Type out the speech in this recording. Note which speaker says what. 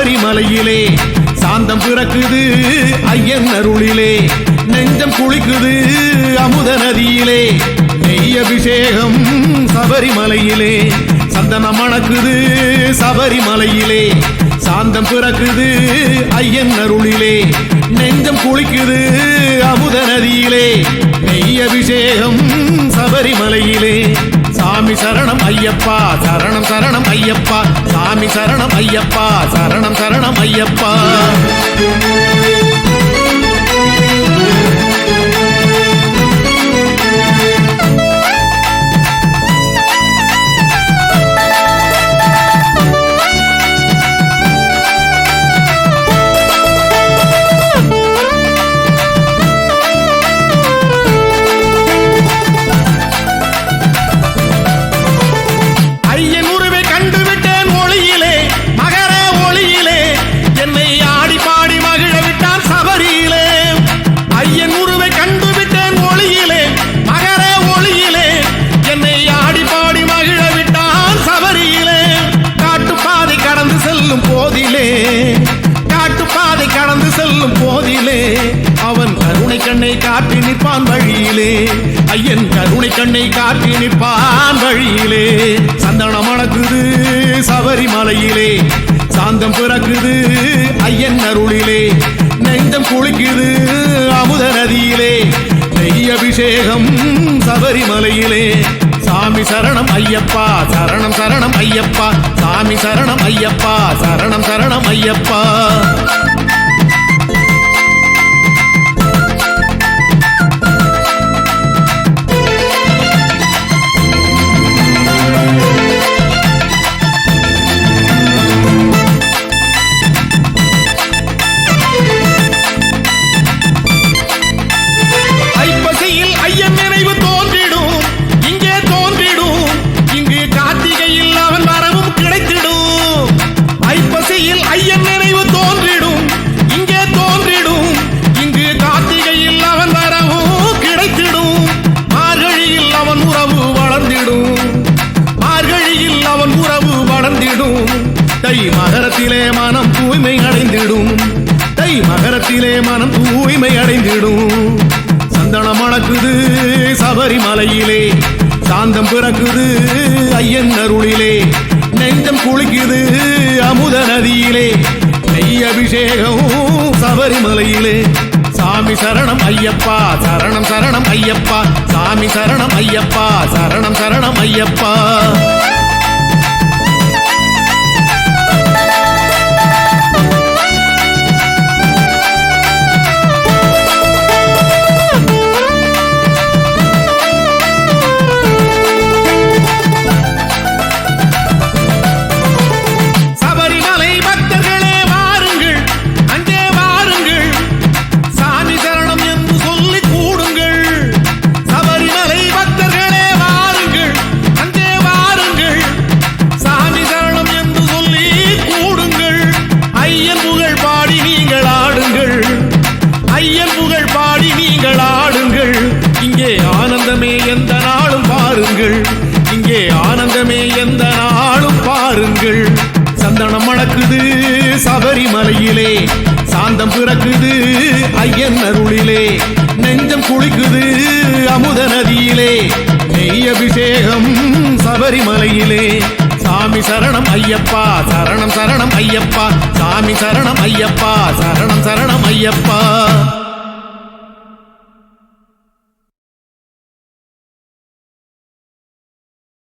Speaker 1: சபரிமலையிலே சாந்தம் பிறக்குது ஐயன் அருளிலே நெஞ்சம் குளிக்குது அமுத நதியிலே நெய் அபிஷேகம் சபரிமலையிலே சந்தனம் மணக்குது சபரிமலையிலே சாந்தம் பிறக்குது ஐயன் அருளிலே நெஞ்சம் குளிக்குது அமுத நதியிலே நெய் அபிஷேகம் சபரிமலையிலே சாமி சரணம் ஐயப்பா சரணம் சரணம் ஐயப்பா சாமி சரணம் ஐயப்பா சரணம் சரணம் ஐயப்பா காட்டுப்பாதை கடந்து செல்லும் போதிலே அவன் கருணை கண்ணை காட்டி நிற்பான் வழியிலே ஐயன் கருணை கண்ணை காட்டி நிற்பான் வழியிலே சந்தனம் மணக்குது சபரிமலையிலே சாந்தம் பிறக்குது ஐயன் அருளிலே நெஞ்சம் குளிக்குது அமுத நதியிலே நெய் அபிஷேகம் சபரிமலையிலே சாமி சரணம் ஐயப்பா சரணம் சரணம் ஐயப்பா சாமி சரணம் ஐயப்பா சரணம் சரணம் ஐயப்பா ஐப்பசியில் ஐயன் நினைவு தோன்றிடும் இங்கே தோன்றிடும் இங்கு கார்த்திகையில் அவன் வரவும் கிடைத்திடும் ஐப்பசியில் ஐயன் நினைவு தோன்றிடும் இங்கே தோன்றிடும் இங்கு கார்த்திகையில் அவன் வரவும் கிடைத்திடும் மார்கழியில் அவன் உறவு வளர்ந்திடும் மார்கழியில் அவன் உறவு வளர்ந்திடும் தை மகரத்திலே மனம் தூய்மை அடைந்திடும் தை மகரத்திலே மனம் தூய்மை அடைந்திடும் சந்தனம் மணக்குது சபரிமலையிலே சாந்தம் பிறக்குது ஐயன் அருளிலே நெஞ்சம் குளிக்குது அமுத நதியிலே நெய் அபிஷேகம் சபரிமலையிலே சாமி சரணம் ஐயப்பா சரணம் சரணம் ஐயப்பா சாமி சரணம் ஐயப்பா சரணம் சரணம் ஐயப்பா ஆனந்தமே எந்த நாளும் பாருங்கள் இங்கே ஆனந்தமே எந்த நாளும் பாருங்கள் சந்தனம் மணக்குது சபரிமலையிலே சாந்தம் பிறக்குது ஐயன் அருளிலே நெஞ்சம் குளிக்குது அமுத நதியிலே நெய் அபிஷேகம் சபரிமலையிலே சாமி சரணம் ஐயப்பா சரணம் சரணம் ஐயப்பா சாமி சரணம் ஐயப்பா சரணம் சரணம் ஐயப்பா